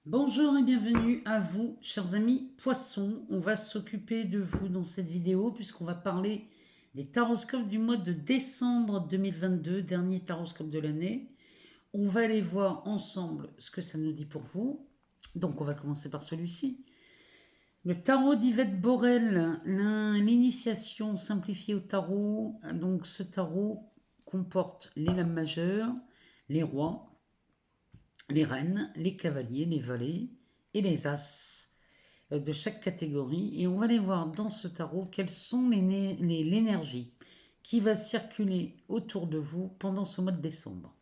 Bonjour et bienvenue à vous, chers amis poissons. On va s'occuper de vous dans cette vidéo puisqu'on va parler des taroscopes du mois de décembre 2022, dernier taroscope de l'année. On va aller voir ensemble ce que ça nous dit pour vous. Donc on va commencer par celui-ci. Le tarot d'Yvette Borel, l'initiation simplifiée au tarot. Donc ce tarot comporte les lames majeures, les rois, les reines, les cavaliers, les valets et les as de chaque catégorie. Et on va aller voir dans ce tarot quelles sont l'énergie qui va circuler autour de vous pendant ce mois de décembre.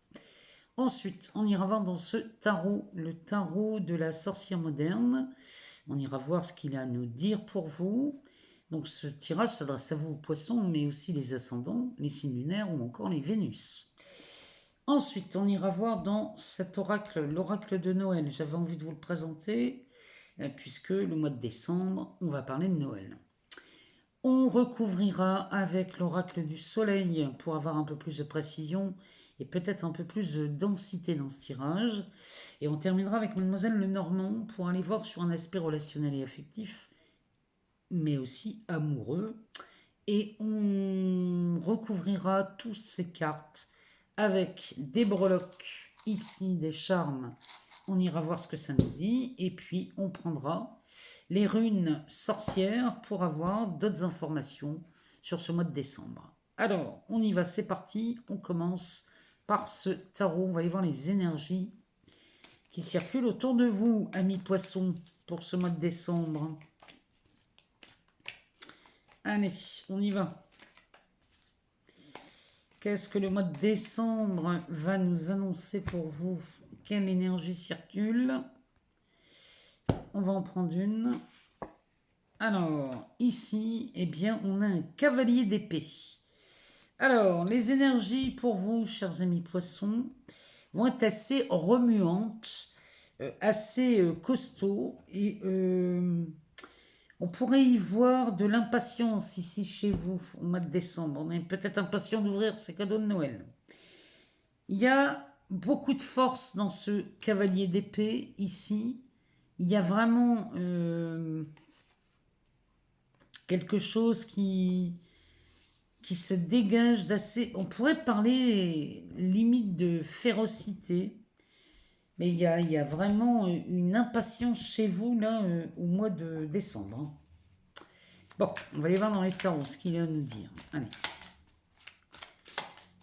Ensuite, on ira voir dans ce tarot, le tarot de la sorcière moderne. On ira voir ce qu'il a à nous dire pour vous. Donc ce tirage s'adresse à vous, poissons, mais aussi les ascendants, les signes lunaires ou encore les Vénus. Ensuite, on ira voir dans cet oracle, l'oracle de Noël. J'avais envie de vous le présenter, puisque le mois de décembre, on va parler de Noël. On recouvrira avec l'oracle du soleil pour avoir un peu plus de précision et peut-être un peu plus de densité dans ce tirage. Et on terminera avec Mademoiselle Lenormand pour aller voir sur un aspect relationnel et affectif, mais aussi amoureux. Et on recouvrira toutes ces cartes avec des breloques ici, des charmes. On ira voir ce que ça nous dit. Et puis on prendra les runes sorcières pour avoir d'autres informations sur ce mois de décembre. Alors, on y va, c'est parti. On commence par ce tarot. On va aller voir les énergies qui circulent autour de vous, amis poissons, pour ce mois de décembre. Allez, on y va. Qu'est-ce que le mois de décembre va nous annoncer pour vous? Quelle énergie circule? On va en prendre une. Alors, ici, eh bien, on a un cavalier d'épée. Alors, les énergies pour vous, chers amis poissons, vont être assez remuantes, assez costauds. Et on pourrait y voir de l'impatience ici chez vous au mois de décembre. On est peut-être impatient d'ouvrir ces cadeaux de Noël. Il y a beaucoup de force dans ce cavalier d'épée ici. Il y a vraiment quelque chose qui se dégage d'assez... On pourrait parler limite de férocité. Mais il y a vraiment une impatience chez vous là au mois de décembre. Bon, on va aller voir dans les tarots ce qu'il a à nous dire. Allez.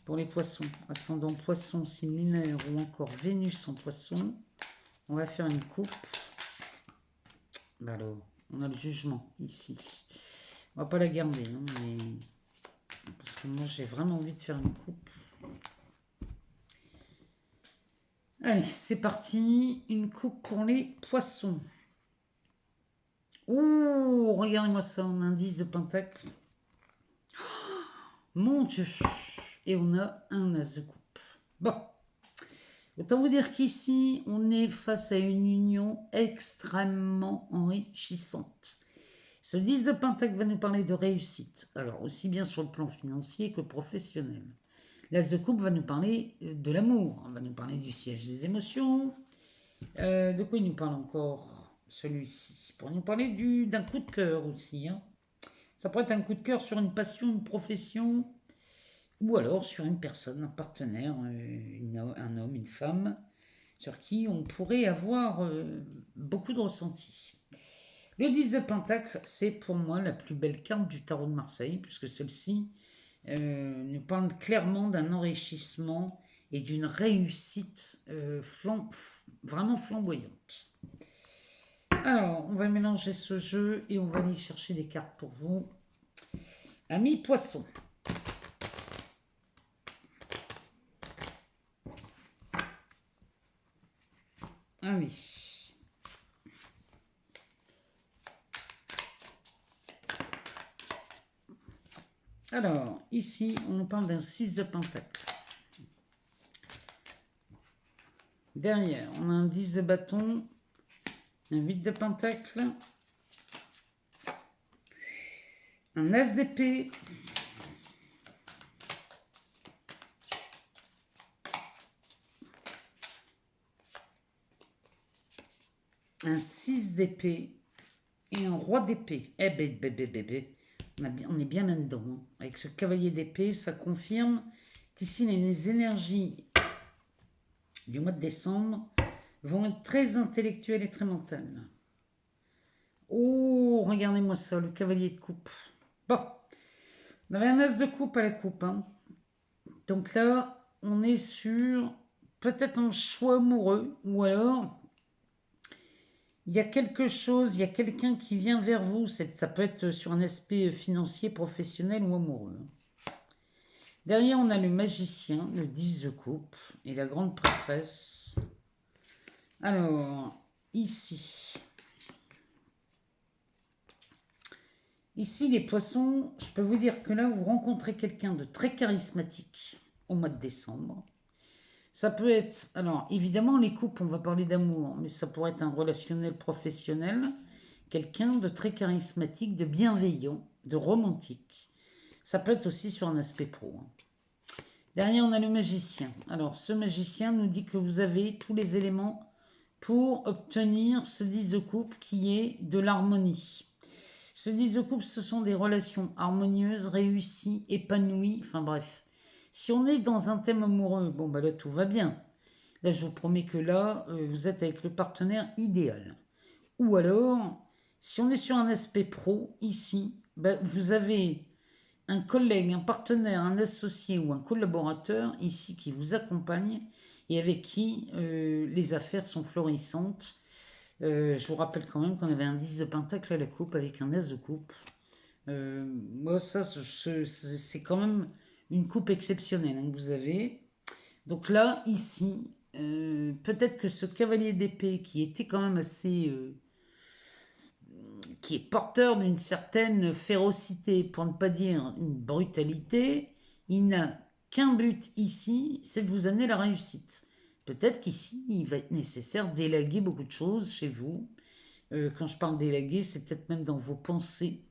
Pour les poissons, ascendant poisson, signe lunaire ou encore Vénus en poisson, on va faire une coupe. Alors, on a le jugement ici. On va pas la garder, hein, mais... parce que moi j'ai vraiment envie de faire une coupe. Allez, c'est parti. Une coupe pour les poissons. Ouh, regardez-moi ça, on a un 10 de pentacle. Oh, mon Dieu. Et on a un as de coupe. Bon. Autant vous dire qu'ici, on est face à une union extrêmement enrichissante. Ce 10 de pentacle va nous parler de réussite. Alors, aussi bien sur le plan financier que professionnel. L'as de coupe va nous parler de l'amour. On va nous parler du siège des émotions. De quoi il nous parle encore, celui-ci? Pour nous parler d'un coup de cœur aussi. Hein. Ça pourrait être un coup de cœur sur une passion, une profession, ou alors sur une personne, un partenaire, un homme, une femme, sur qui on pourrait avoir beaucoup de ressentis. Le 10 de Pentacle, c'est pour moi la plus belle carte du tarot de Marseille, puisque celle-ci nous parle clairement d'un enrichissement et d'une réussite vraiment flamboyante. Alors, on va mélanger ce jeu et on va aller chercher des cartes pour vous. Amis poissons. Ah oui. Alors, ici, on nous parle d'un 6 de pentacle. Derrière, on a un 10 de bâton, un 8 de pentacle, un as d'épée, un 6 d'épée et un roi d'épée. Eh ben, on est bien là-dedans. Hein. Avec ce cavalier d'épée, ça confirme qu'ici, les énergies du mois de décembre vont être très intellectuelles et très mentales. Oh, regardez-moi ça, le cavalier de coupe. Bon, on avait un as de coupe à la coupe. Hein. Donc là, on est sur peut-être un choix amoureux, ou alors il y a quelque chose, il y a quelqu'un qui vient vers vous. Ça peut être sur un aspect financier, professionnel ou amoureux. Derrière, on a le magicien, le 10 de coupe, et la grande prêtresse. Alors, ici. Ici, les poissons, je peux vous dire que là, vous rencontrez quelqu'un de très charismatique au mois de décembre. Ça peut être, alors évidemment, les couples, on va parler d'amour, mais ça pourrait être un relationnel professionnel, quelqu'un de très charismatique, de bienveillant, de romantique. Ça peut être aussi sur un aspect pro. Derrière, on a le magicien. Alors, ce magicien nous dit que vous avez tous les éléments pour obtenir ce 10 de coupe qui est de l'harmonie. Ce 10 de coupe, ce sont des relations harmonieuses, réussies, épanouies, enfin bref. Si on est dans un thème amoureux, bon bah là tout va bien. Là je vous promets que là, vous êtes avec le partenaire idéal. Ou alors, si on est sur un aspect pro, ici, bah, vous avez un collègue, un partenaire, un associé ou un collaborateur ici qui vous accompagne et avec qui les affaires sont florissantes. Je vous rappelle quand même qu'on avait un 10 de pentacle à la coupe avec un as de coupe. Moi, ça, c'est quand même une coupe exceptionnelle hein, que vous avez. Donc là, ici, peut-être que ce cavalier d'épée qui était quand même assez... qui est porteur d'une certaine férocité, pour ne pas dire une brutalité, il n'a qu'un but ici, c'est de vous amener la réussite. Peut-être qu'ici, il va être nécessaire d'élaguer beaucoup de choses chez vous. Quand je parle d'élaguer, c'est peut-être même dans vos pensées,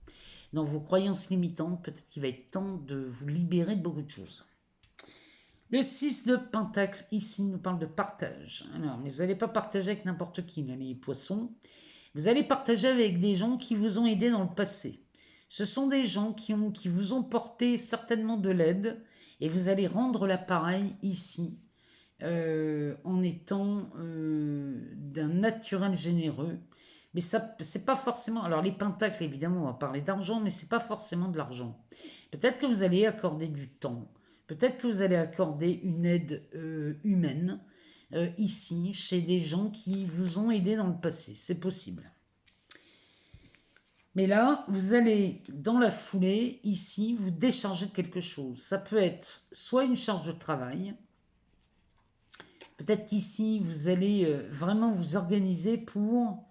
dans vos croyances limitantes. Peut-être qu'il va être temps de vous libérer de beaucoup de choses. Le 6 de pentacle, ici, nous parle de partage. Alors, mais vous n'allez pas partager avec n'importe qui, là, les poissons. Vous allez partager avec des gens qui vous ont aidé dans le passé. Ce sont des gens qui vous ont porté certainement de l'aide et vous allez rendre l'appareil ici en étant d'un naturel généreux. Mais ça, c'est pas forcément. Alors, les pentacles, évidemment, on va parler d'argent, mais c'est pas forcément de l'argent. Peut-être que vous allez accorder du temps. Peut-être que vous allez accorder une aide humaine ici, chez des gens qui vous ont aidé dans le passé. C'est possible. Mais là, vous allez, dans la foulée, ici, vous décharger de quelque chose. Ça peut être soit une charge de travail. Peut-être qu'ici, vous allez vraiment vous organiser pour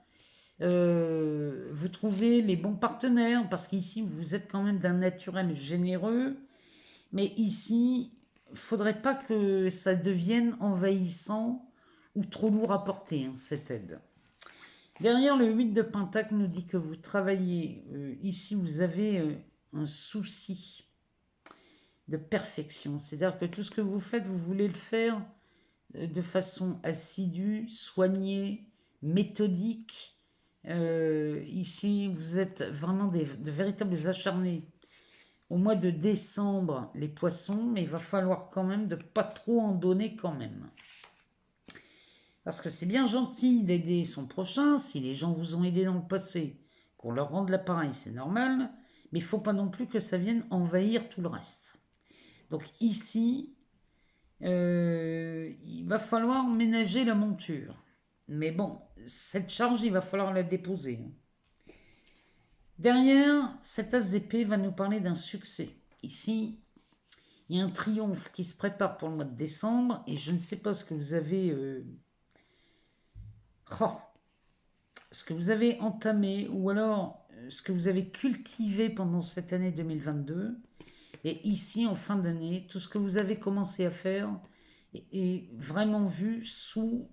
vous trouver les bons partenaires. Parce qu'ici, vous êtes quand même d'un naturel généreux. Mais ici, il ne faudrait pas que ça devienne envahissant ou trop lourd à porter, hein, cette aide. Derrière le 8 de pentacle nous dit que vous travaillez, ici vous avez un souci de perfection. C'est-à-dire que tout ce que vous faites, vous voulez le faire de façon assidue, soignée, méthodique. Ici, vous êtes vraiment de véritables acharnés. Au mois de décembre, les poissons, mais il va falloir quand même de pas trop en donner quand même. Parce que c'est bien gentil d'aider son prochain, si les gens vous ont aidé dans le passé, qu'on leur rende l'appareil, c'est normal, mais il ne faut pas non plus que ça vienne envahir tout le reste. Donc ici, il va falloir ménager la monture. Mais bon, cette charge, il va falloir la déposer. Derrière, cet as d'épée va nous parler d'un succès. Ici, il y a un triomphe qui se prépare pour le mois de décembre, et je ne sais pas ce que vous avez... ce que vous avez entamé ou alors ce que vous avez cultivé pendant cette année 2022 et ici en fin d'année, tout ce que vous avez commencé à faire est vraiment vu sous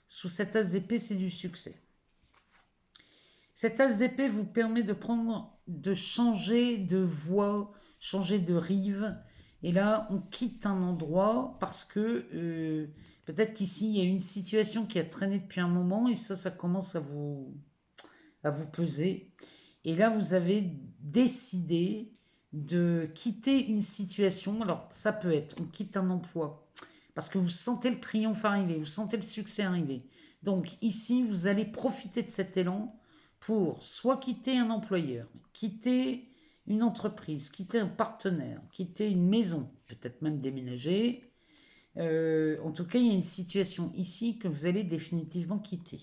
cette as d'épée, c'est du succès. Cette as d'épée vous permet de changer de voie, changer de rive. Et là, on quitte un endroit parce que Peut-être qu'ici, il y a une situation qui a traîné depuis un moment et ça commence à vous peser. Et là, vous avez décidé de quitter une situation. Alors, ça peut être, on quitte un emploi parce que vous sentez le triomphe arriver, vous sentez le succès arriver. Donc, ici, vous allez profiter de cet élan pour soit quitter un employeur, quitter une entreprise, quitter un partenaire, quitter une maison, peut-être même déménager. En tout cas, il y a une situation ici que vous allez définitivement quitter.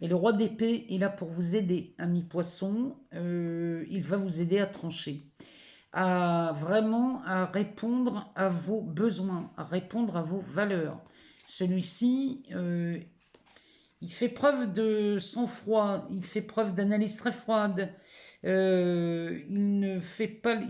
Et le roi d'épée est là pour vous aider, ami poisson. Il va vous aider à trancher, à vraiment à répondre à vos besoins, à répondre à vos valeurs. Celui-ci, il fait preuve de sang-froid, il fait preuve d'analyse très froide. Il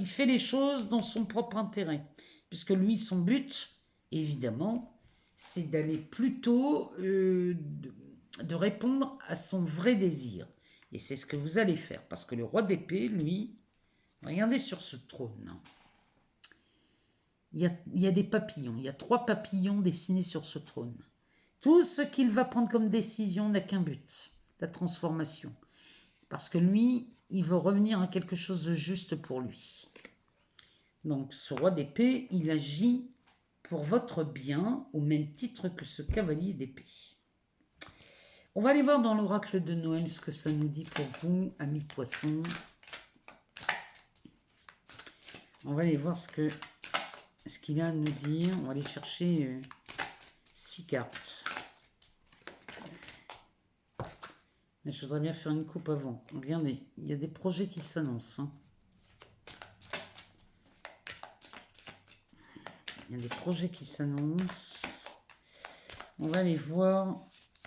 fait les choses dans son propre intérêt, puisque lui, son but, évidemment, c'est d'aller plutôt de répondre à son vrai désir. Et c'est ce que vous allez faire, parce que le roi d'épée, lui, regardez sur ce trône. Il y a des papillons, il y a 3 papillons dessinés sur ce trône. Tout ce qu'il va prendre comme décision n'a qu'un but, la transformation. Parce que lui, il veut revenir à quelque chose de juste pour lui. Donc ce roi d'épée, il agit pour votre bien, au même titre que ce cavalier d'épée. On va aller voir dans l'oracle de Noël ce que ça nous dit pour vous, amis poissons. On va aller voir ce qu'il a à nous dire. On va aller chercher 6 cartes. Mais je voudrais bien faire une coupe avant. Regardez, il y a des projets qui s'annoncent. Hein. Il y a des projets qui s'annoncent. On va aller voir.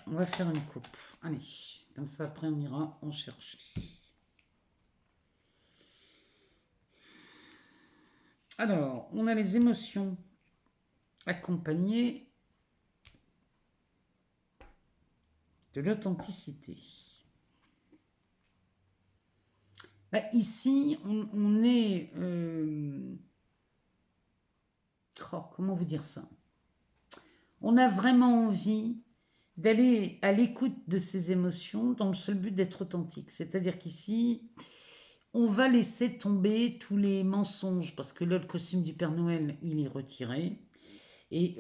On va faire une coupe. Allez, comme ça après on ira en chercher. Alors, on a les émotions accompagnées de l'authenticité. Là, ici, on est... comment vous dire ça? On a vraiment envie d'aller à l'écoute de ces émotions dans le seul but d'être authentique. C'est-à-dire qu'ici, on va laisser tomber tous les mensonges, parce que là, le costume du Père Noël, il est retiré. Et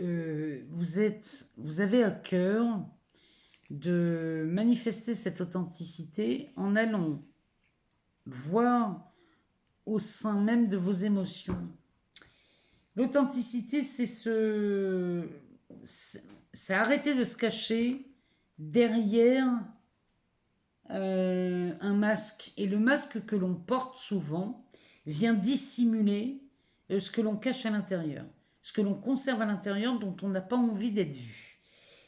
vous avez à cœur de manifester cette authenticité en allant voir au sein même de vos émotions. L'authenticité, c'est arrêter de se cacher derrière un masque. Et le masque que l'on porte souvent vient dissimuler ce que l'on cache à l'intérieur, ce que l'on conserve à l'intérieur dont on n'a pas envie d'être vu.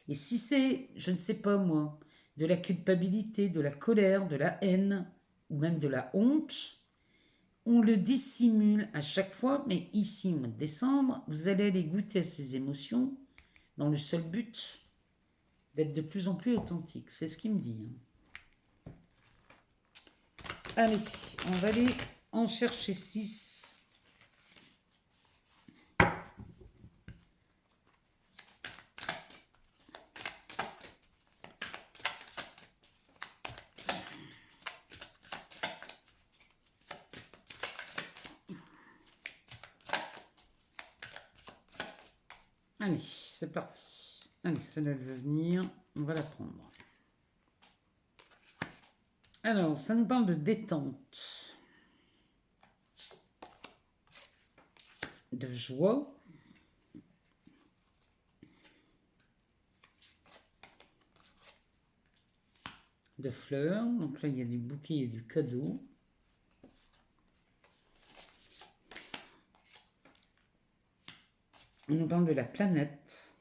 Et si c'est, je ne sais pas moi, de la culpabilité, de la colère, de la haine ou même de la honte, on le dissimule à chaque fois, mais ici, au mois de décembre, vous allez aller goûter à ces émotions dans le seul but d'être de plus en plus authentique. C'est ce qu'il me dit. Allez, on va aller en chercher 6. Allez, c'est parti. Allez, celle-là, elle veut venir. On va la prendre. Alors, ça nous parle de détente, de joie, de fleurs. Donc là, il y a du bouquet et du cadeau. On nous parle de la planète,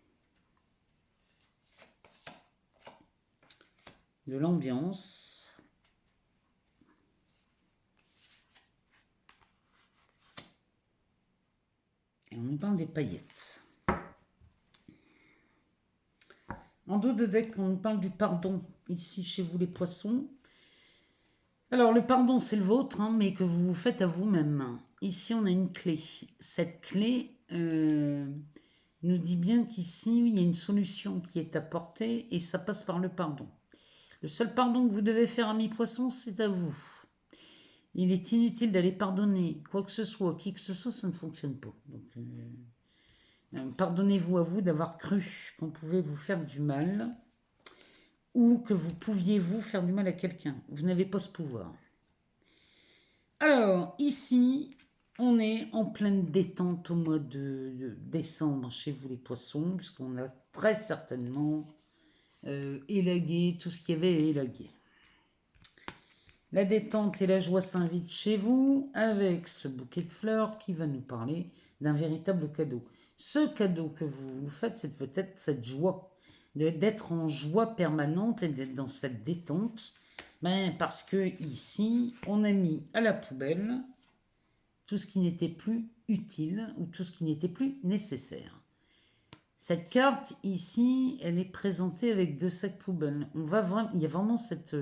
de l'ambiance, et on nous parle des paillettes. En dos de deck, on nous parle du pardon, ici chez vous les poissons. Alors le pardon c'est le vôtre, hein, mais que vous vous faites à vous-même. Ici on a une clé. Cette clé, nous dit bien qu'ici, il y a une solution qui est apportée et ça passe par le pardon. Le seul pardon que vous devez faire, ami poisson, c'est à vous. Il est inutile d'aller pardonner quoi que ce soit, qui que ce soit, ça ne fonctionne pas. Donc, pardonnez-vous à vous d'avoir cru qu'on pouvait vous faire du mal ou que vous pouviez vous faire du mal à quelqu'un. Vous n'avez pas ce pouvoir. Alors, ici, on est en pleine détente au mois de décembre chez vous les poissons, puisqu'on a très certainement élagué tout ce qu'il y avait à élaguer. La détente et la joie s'invitent chez vous avec ce bouquet de fleurs qui va nous parler d'un véritable cadeau. Ce cadeau que vous vous faites, c'est peut-être cette joie, d'être en joie permanente et d'être dans cette détente. Parce que ici, on a mis à la poubelle tout ce qui n'était plus utile ou tout ce qui n'était plus nécessaire. Cette carte ici, elle est présentée avec 2 sacs poubelles. Il y a vraiment cette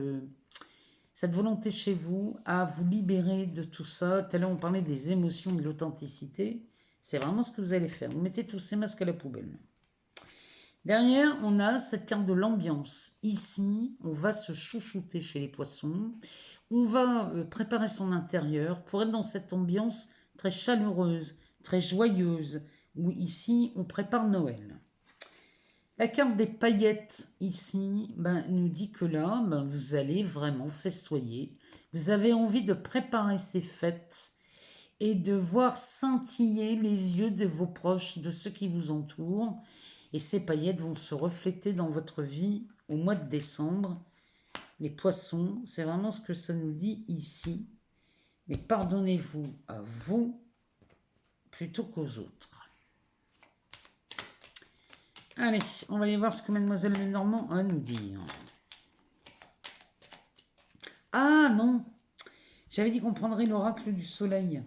volonté chez vous à vous libérer de tout ça. Tout à l'heure, on parlait des émotions et de l'authenticité. C'est vraiment ce que vous allez faire. Vous mettez tous ces masques à la poubelle. Derrière, on a cette carte de l'ambiance. Ici, on va se chouchouter chez les poissons. On va préparer son intérieur pour être dans cette ambiance très chaleureuse, très joyeuse, où ici, on prépare Noël. La carte des paillettes, ici, nous dit que là, vous allez vraiment festoyer. Vous avez envie de préparer ces fêtes et de voir scintiller les yeux de vos proches, de ceux qui vous entourent. Et ces paillettes vont se refléter dans votre vie au mois de décembre. Les poissons, c'est vraiment ce que ça nous dit ici. Mais pardonnez-vous à vous plutôt qu'aux autres. Allez, on va aller voir ce que Mademoiselle Lenormand a à nous dire. Ah non, j'avais dit qu'on prendrait l'oracle du soleil.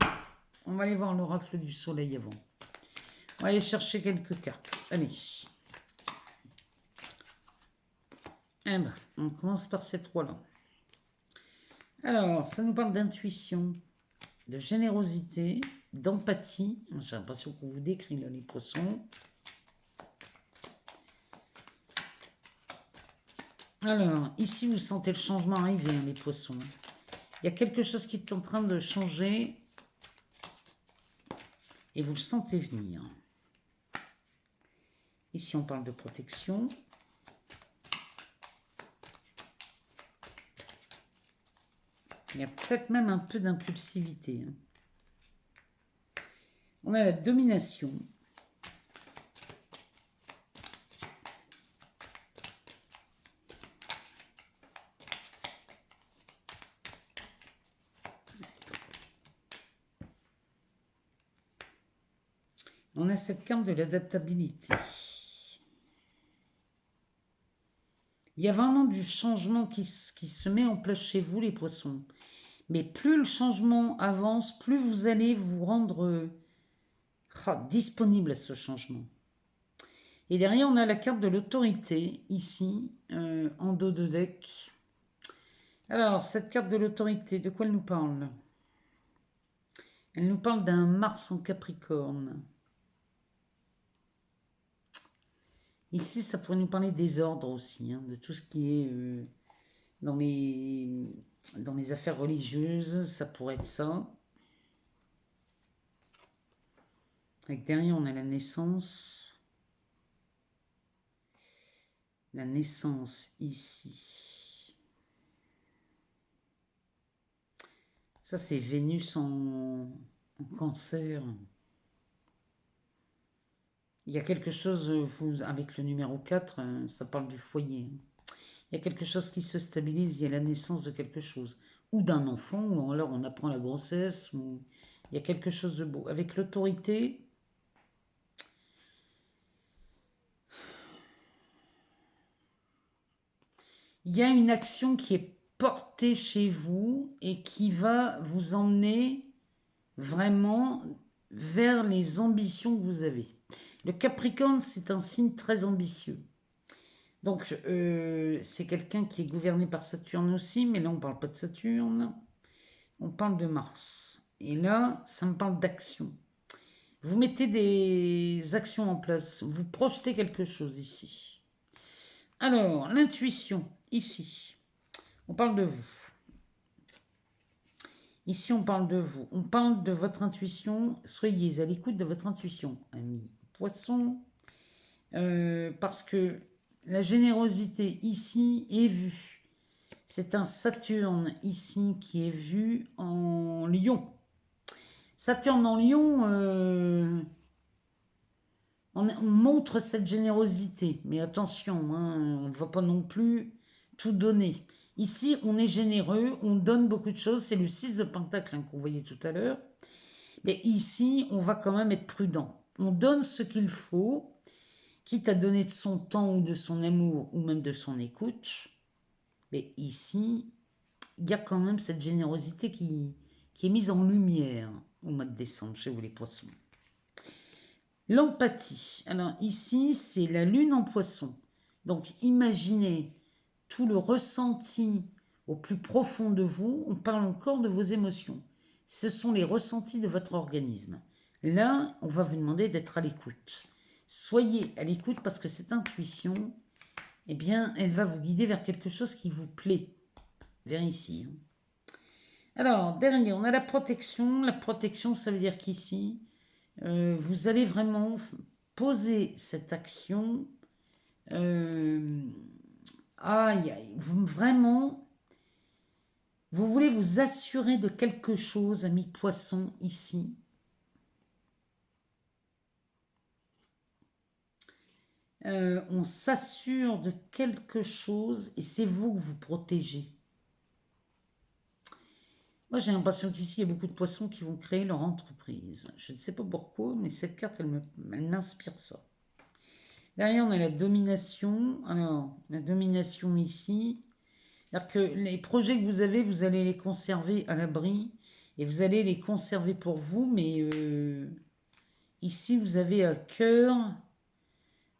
On va aller voir l'oracle du soleil avant. On va aller chercher quelques cartes. Allez. On commence par ces 3-là. Alors, ça nous parle d'intuition, de générosité, d'empathie. J'ai l'impression qu'on vous décrit là, les poissons. Alors, ici, vous sentez le changement arriver, les poissons. Il y a quelque chose qui est en train de changer et vous le sentez venir. Ici, on parle de protection. Il y a peut-être même un peu d'impulsivité. On a la domination. On a cette carte de l'adaptabilité. Il y a vraiment du changement qui se met en place chez vous, les poissons. Mais plus le changement avance, plus vous allez vous rendre disponible à ce changement. Et derrière, on a la carte de l'autorité, ici, en dos de deck. Alors, cette carte de l'autorité, de quoi elle nous parle? Elle nous parle d'un Mars en Capricorne. Ici, ça pourrait nous parler des ordres aussi, de tout ce qui est dans les affaires religieuses, ça pourrait être ça. Avec derrière, on a la naissance. La naissance ici. Ça, c'est Vénus en Cancer. Il y a quelque chose, avec le numéro 4, ça parle du foyer. Il y a quelque chose qui se stabilise, il y a la naissance de quelque chose. Ou d'un enfant, ou alors on apprend la grossesse, ou il y a quelque chose de beau. Avec l'autorité, il y a une action qui est portée chez vous et qui va vous emmener vraiment vers les ambitions que vous avez. Le Capricorne, c'est un signe très ambitieux. Donc, c'est quelqu'un qui est gouverné par Saturne aussi, mais là, on ne parle pas de Saturne, on parle de Mars. Et là, ça me parle d'action. Vous mettez des actions en place. Vous projetez quelque chose ici. Alors, l'intuition, ici. On parle de vous. Ici, on parle de vous. On parle de votre intuition. Soyez à l'écoute de votre intuition, amis poissons. Parce que la générosité ici est vue. C'est un Saturne ici qui est vu en Lion. Saturne en Lion, on montre cette générosité. Mais attention, hein, on ne va pas non plus tout donner. Ici, on est généreux, on donne beaucoup de choses. C'est le 6 de Pentacle hein, qu'on voyait tout à l'heure. Mais ici, on va quand même être prudent. On donne ce qu'il faut, quitte à donner de son temps ou de son amour ou même de son écoute. Mais ici, il y a quand même cette générosité qui est mise en lumière au mois de décembre chez vous les poissons. L'empathie. Alors ici, c'est la lune en poisson. Donc imaginez tout le ressenti au plus profond de vous. On parle encore de vos émotions. Ce sont les ressentis de votre organisme. Là, on va vous demander d'être à l'écoute. Soyez à l'écoute parce que cette intuition, eh bien, elle va vous guider vers quelque chose qui vous plaît. Vers ici. Alors, dernier, on a la protection. La protection, ça veut dire qu'ici, vous allez vraiment poser cette action. Vraiment, vous voulez vous assurer de quelque chose, amis poissons, ici. On s'assure de quelque chose et c'est vous que vous protégez. Moi, j'ai l'impression qu'ici, il y a beaucoup de poissons qui vont créer leur entreprise. Je ne sais pas pourquoi, mais cette carte, elle m'inspire ça. Derrière, on a la domination. Alors, la domination ici. C'est-à-dire que les projets que vous avez, vous allez les conserver à l'abri. Et vous allez les conserver pour vous. Mais ici, vous avez à cœur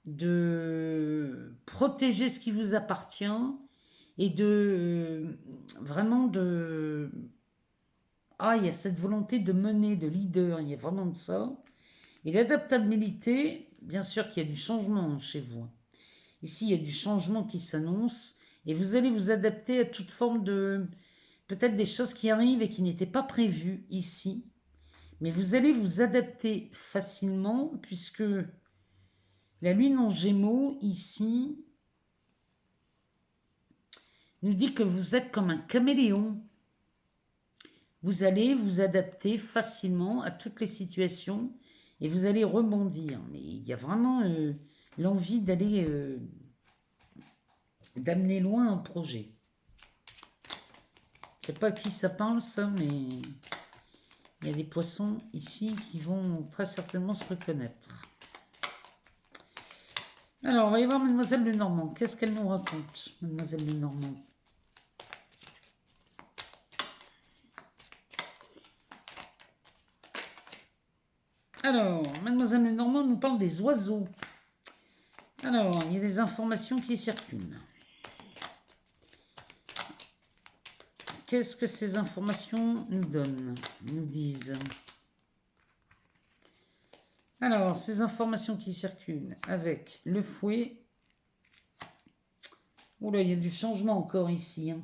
de protéger ce qui vous appartient. Et de vraiment de... Ah, il y a cette volonté de mener, de leader, il y a vraiment de ça. Et l'adaptabilité, bien sûr qu'il y a du changement chez vous. Ici, il y a du changement qui s'annonce et vous allez vous adapter à toute forme de... Peut-être des choses qui arrivent et qui n'étaient pas prévues ici. Mais vous allez vous adapter facilement puisque la lune en Gémeaux, ici, nous dit que vous êtes comme un caméléon. Vous allez vous adapter facilement à toutes les situations et vous allez rebondir. Mais il y a vraiment l'envie d'aller, d'amener loin un projet. Je ne sais pas à qui ça parle ça, mais il y a des poissons ici qui vont très certainement se reconnaître. Alors, on va y voir Mademoiselle Lenormand. Qu'est-ce qu'elle nous raconte, Mademoiselle Lenormand? Alors, Mademoiselle Lenormand nous parle des oiseaux. Alors, il y a des informations qui circulent. Qu'est-ce que ces informations nous donnent, nous disent? Alors, ces informations qui circulent avec le fouet. Oula, il y a du changement encore ici. Hein.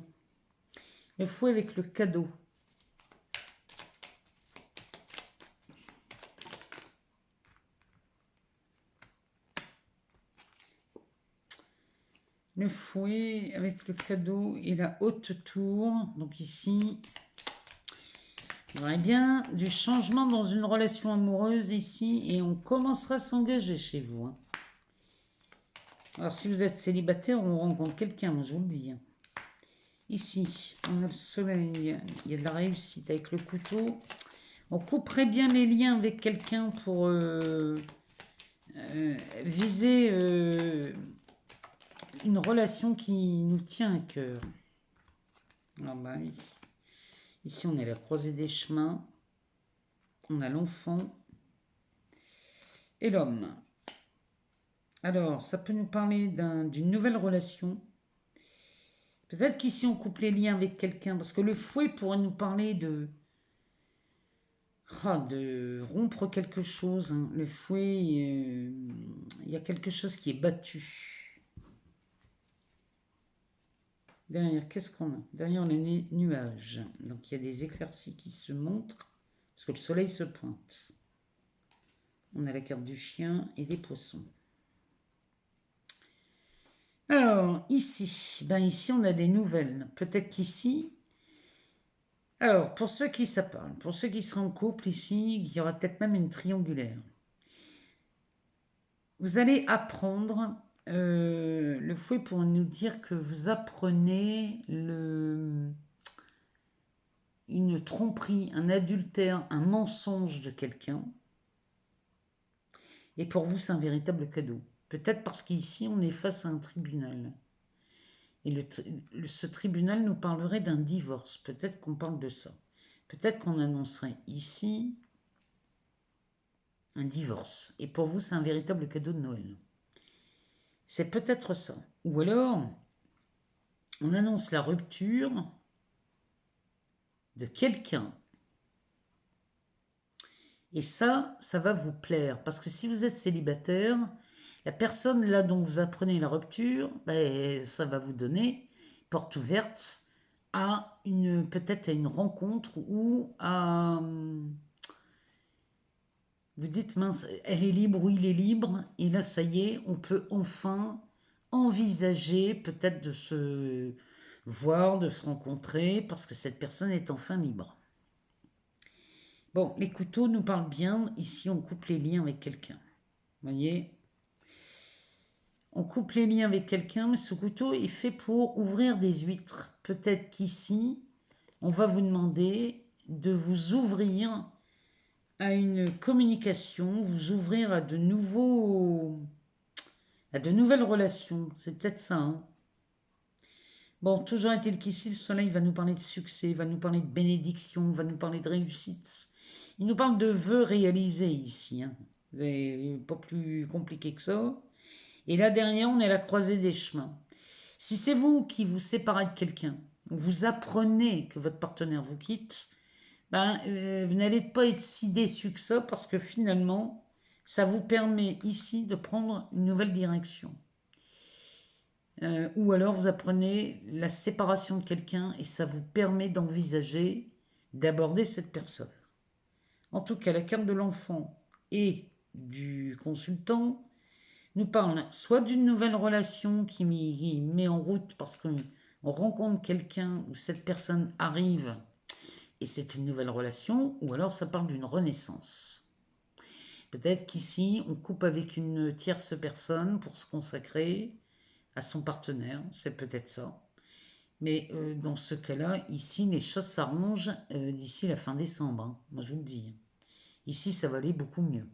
Le fouet avec le cadeau. Le fouet avec le cadeau et la haute tour. Donc ici, il y aurait bien du changement dans une relation amoureuse ici. Et on commencera à s'engager chez vous. Hein. Alors si vous êtes célibataire, on rencontre quelqu'un, moi je vous le dis. Hein. Ici, on a le soleil. Il y a de la réussite avec le couteau. On couperait bien les liens avec quelqu'un pour viser... une relation qui nous tient à cœur. Alors bah oui. Ici on est à la croisée des chemins. On a l'enfant et l'homme. Alors ça peut nous parler d'une nouvelle relation. Peut-être qu'ici on coupe les liens avec quelqu'un. Parce que le fouet pourrait nous parler de... Ah, de rompre quelque chose, hein. Le fouet, il y a quelque chose qui est battu. Derrière, qu'est-ce qu'on a? Derrière les nuages. Donc il y a des éclaircies qui se montrent, parce que le soleil se pointe. On a la carte du chien et des poissons. Alors, ici, ici on a des nouvelles. Peut-être qu'ici... Alors, pour ceux qui ça parle, pour ceux qui seraient en couple ici, il y aura peut-être même une triangulaire. Vous allez apprendre, le fouet pour nous dire que vous apprenez une tromperie, un adultère, un mensonge de quelqu'un. Et pour vous, c'est un véritable cadeau. Peut-être parce qu'ici, on est face à un tribunal. Et ce tribunal nous parlerait d'un divorce. Peut-être qu'on parle de ça. Peut-être qu'on annoncerait ici un divorce. Et pour vous, c'est un véritable cadeau de Noël. C'est peut-être ça. Ou alors, on annonce la rupture de quelqu'un. Et ça va vous plaire. Parce que si vous êtes célibataire, la personne là dont vous apprenez la rupture, ça va vous donner porte ouverte à peut-être à une rencontre ou à... Vous dites, mince, elle est libre ou il est libre. Et là, ça y est, on peut enfin envisager peut-être de se voir, de se rencontrer, parce que cette personne est enfin libre. Bon, les couteaux nous parlent bien. Ici, on coupe les liens avec quelqu'un. Vous voyez? On coupe les liens avec quelqu'un, mais ce couteau est fait pour ouvrir des huîtres. Peut-être qu'ici, on va vous demander de vous ouvrir à une communication, vous ouvrir à de nouvelles relations. C'est peut-être ça, hein. Bon, toujours est-il qu'ici, le soleil va nous parler de succès, va nous parler de bénédiction, va nous parler de réussite. Il nous parle de vœux réalisés ici, hein. C'est pas plus compliqué que ça. Et là, derrière, on est à la croisée des chemins. Si c'est vous qui vous séparez de quelqu'un, vous apprenez que votre partenaire vous quitte, vous n'allez pas être si déçu que ça parce que finalement, ça vous permet ici de prendre une nouvelle direction. Ou alors vous apprenez la séparation de quelqu'un et ça vous permet d'envisager d'aborder cette personne. En tout cas, la carte de l'enfant et du consultant nous parle soit d'une nouvelle relation qui met en route parce qu'on rencontre quelqu'un où cette personne arrive et c'est une nouvelle relation, ou alors ça parle d'une renaissance. Peut-être qu'ici, on coupe avec une tierce personne pour se consacrer à son partenaire, c'est peut-être ça. Mais dans ce cas-là, ici, les choses s'arrangent d'ici la fin décembre, hein. Moi, je vous le dis. Ici, ça va aller beaucoup mieux.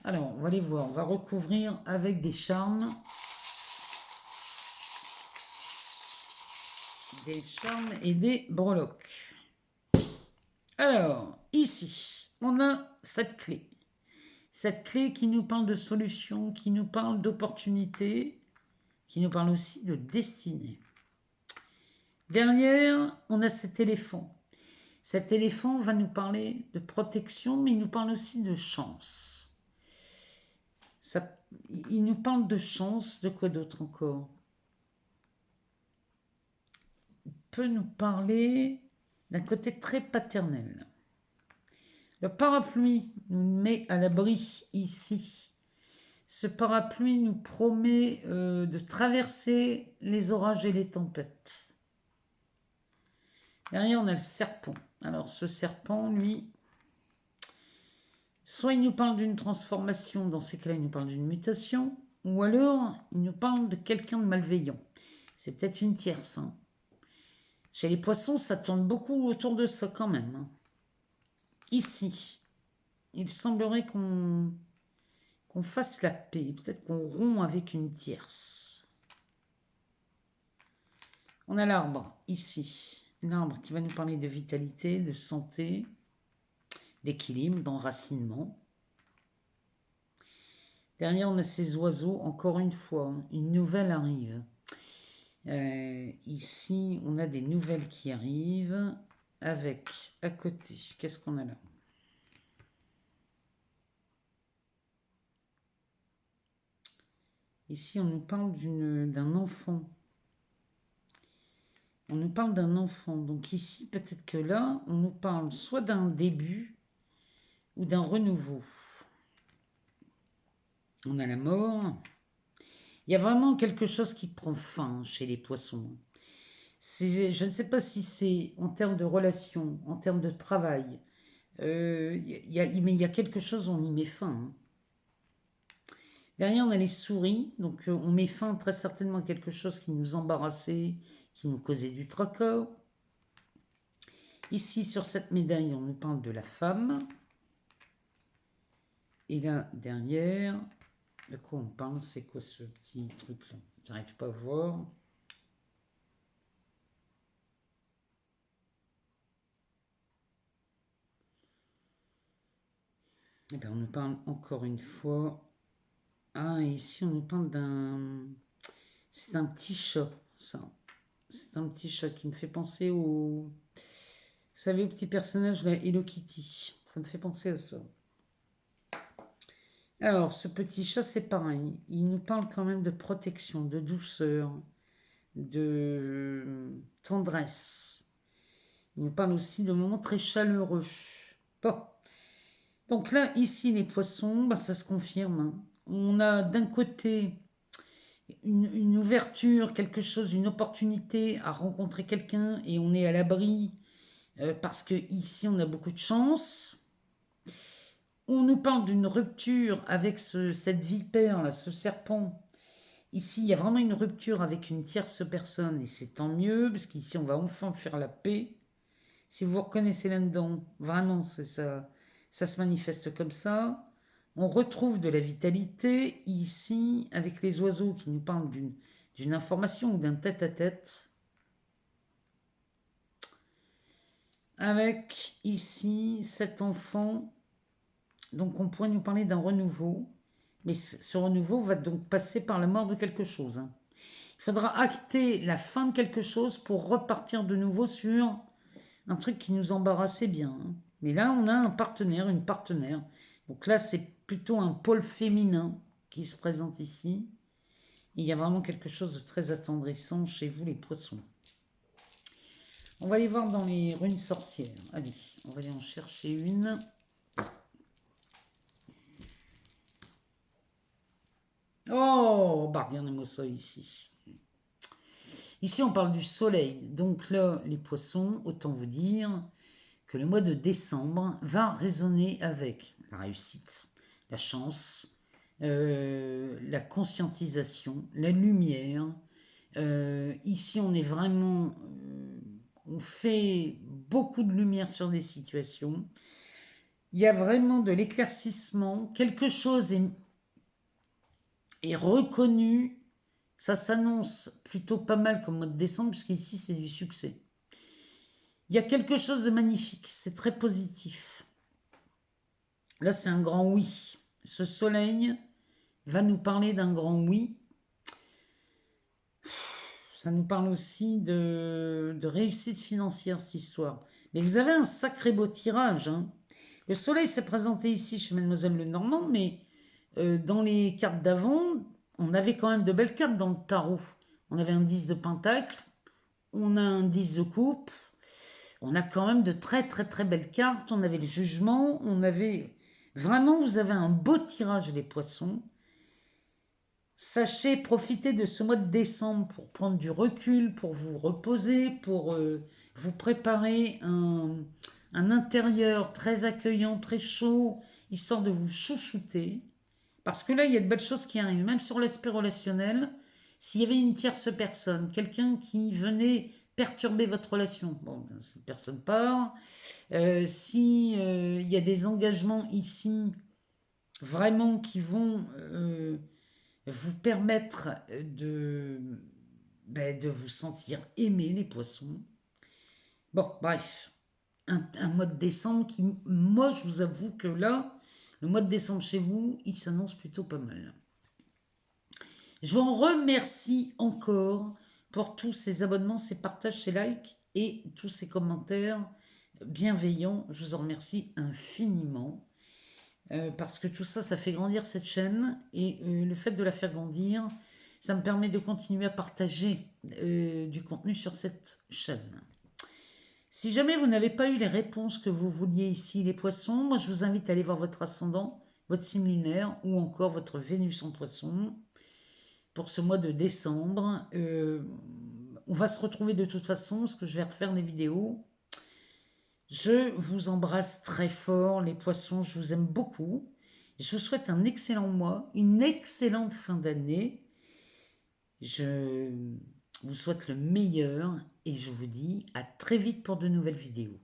Alors, on va les voir. On va recouvrir avec des charmes. Des charmes et des breloques. Alors, ici, on a cette clé. Cette clé qui nous parle de solutions, qui nous parle d'opportunités, qui nous parle aussi de destinée. Derrière, on a cet éléphant. Cet éléphant va nous parler de protection, mais il nous parle aussi de chance. Il nous parle de chance, de quoi d'autre encore? Il peut nous parler d'un côté très paternel. Le parapluie nous met à l'abri ici. Ce parapluie nous promet de traverser les orages et les tempêtes. Derrière, on a le serpent. Alors, ce serpent, lui, soit il nous parle d'une transformation, dans ces cas-là, il nous parle d'une mutation, ou alors il nous parle de quelqu'un de malveillant. C'est peut-être une tierce, hein. Chez les poissons, ça tourne beaucoup autour de ça quand même, hein. Ici, il semblerait qu'on fasse la paix, peut-être qu'on rompt avec une tierce. On a l'arbre, ici. L'arbre qui va nous parler de vitalité, de santé, d'équilibre, d'enracinement. Derrière, on a ces oiseaux, encore une fois, une nouvelle arrive. Ici, on a des nouvelles qui arrivent avec, à côté, qu'est-ce qu'on a là? Ici, on nous parle d'un enfant. On nous parle d'un enfant. Donc ici, peut-être que là, on nous parle soit d'un début ou d'un renouveau. On a la mort. Il y a vraiment quelque chose qui prend fin chez les poissons. Je ne sais pas si c'est en termes de relation, en termes de travail. Mais il y a quelque chose, on y met fin. Hein. Derrière, on a les souris. Donc, on met fin très certainement à quelque chose qui nous embarrassait, qui nous causait du tracas. Ici, sur cette médaille, on nous parle de la femme. Et là, derrière, de quoi on parle? C'est quoi ce petit truc-là? J'arrive pas à voir. Eh bien, on nous parle encore une fois. Ah, ici, on nous parle d'un... C'est un petit chat, ça. C'est un petit chat qui me fait penser au... Vous savez, au petit personnage, la Hello Kitty. Ça me fait penser à ça. Alors, ce petit chat, c'est pareil. Il nous parle quand même de protection, de douceur, de tendresse. Il nous parle aussi de moments très chaleureux. Bon. Donc là, ici, les poissons, bah, ça se confirme. Hein. On a d'un côté une ouverture, quelque chose, une opportunité à rencontrer quelqu'un et on est à l'abri parce que ici, on a beaucoup de chance. On nous parle d'une rupture avec cette vipère, là, ce serpent. Ici, il y a vraiment une rupture avec une tierce personne et c'est tant mieux parce qu'ici, on va enfin faire la paix. Si vous vous reconnaissez là-dedans, vraiment, c'est ça, ça se manifeste comme ça. On retrouve de la vitalité ici avec les oiseaux qui nous parlent d'une information ou d'un tête-à-tête. Avec ici cet enfant, donc on pourrait nous parler d'un renouveau, mais ce renouveau va donc passer par la mort de quelque chose. Hein. Il faudra acter la fin de quelque chose pour repartir de nouveau sur un truc qui nous embarrassait bien. Hein. Mais là, on a un partenaire, une partenaire. Donc là, c'est plutôt un pôle féminin qui se présente ici. Il y a vraiment quelque chose de très attendrissant chez vous, les poissons. On va aller voir dans les runes sorcières. Allez, on va aller en chercher une. Oh, bah regardez-moi ça ici. Ici, on parle du soleil. Donc là, les poissons, autant vous dire que le mois de décembre va résonner avec la réussite, la chance, la conscientisation, la lumière. Ici, on est vraiment... on fait beaucoup de lumière sur des situations. Il y a vraiment de l'éclaircissement. Quelque chose est reconnu. Ça s'annonce plutôt pas mal comme mois de décembre, puisqu'ici, c'est du succès. Il y a quelque chose de magnifique. C'est très positif. Là, c'est un grand oui. Ce soleil va nous parler d'un grand oui. Ça nous parle aussi de réussite financière, cette histoire. Mais vous avez un sacré beau tirage. Hein. Le soleil s'est présenté ici chez Mademoiselle Lenormand, mais dans les cartes d'avant, on avait quand même de belles cartes dans le tarot. On avait un 10 de pentacle, on a un 10 de coupe, on a quand même de très très très belles cartes. On avait le jugement, on avait... Vraiment, vous avez un beau tirage, les poissons. Sachez profiter de ce mois de décembre pour prendre du recul, pour vous reposer, pour vous préparer un intérieur très accueillant, très chaud, histoire de vous chouchouter. Parce que là, il y a de belles choses qui arrivent, même sur l'aspect relationnel. S'il y avait une tierce personne, quelqu'un qui venait perturber votre relation, bon, ben, cette personne part. Si il y a des engagements ici, vraiment qui vont vous permettre de vous sentir aimé, les poissons. Bon, bref, un mois de décembre qui, moi, je vous avoue que là, le mois de décembre chez vous, il s'annonce plutôt pas mal. Je vous en remercie encore pour tous ces abonnements, ces partages, ces likes et tous ces commentaires bienveillants. Je vous en remercie infiniment parce que tout ça, ça fait grandir cette chaîne et le fait de la faire grandir, Ça me permet de continuer à partager du contenu sur cette chaîne. Si jamais vous n'avez pas eu les réponses que vous vouliez ici, les poissons, moi je vous invite à aller voir votre ascendant, votre signe lunaire ou encore votre Vénus en poisson pour ce mois de décembre. On va se retrouver de toute façon parce que je vais refaire des vidéos. Je vous embrasse très fort, les poissons, je vous aime beaucoup. Je vous souhaite un excellent mois, une excellente fin d'année. Je vous souhaite le meilleur et je vous dis à très vite pour de nouvelles vidéos.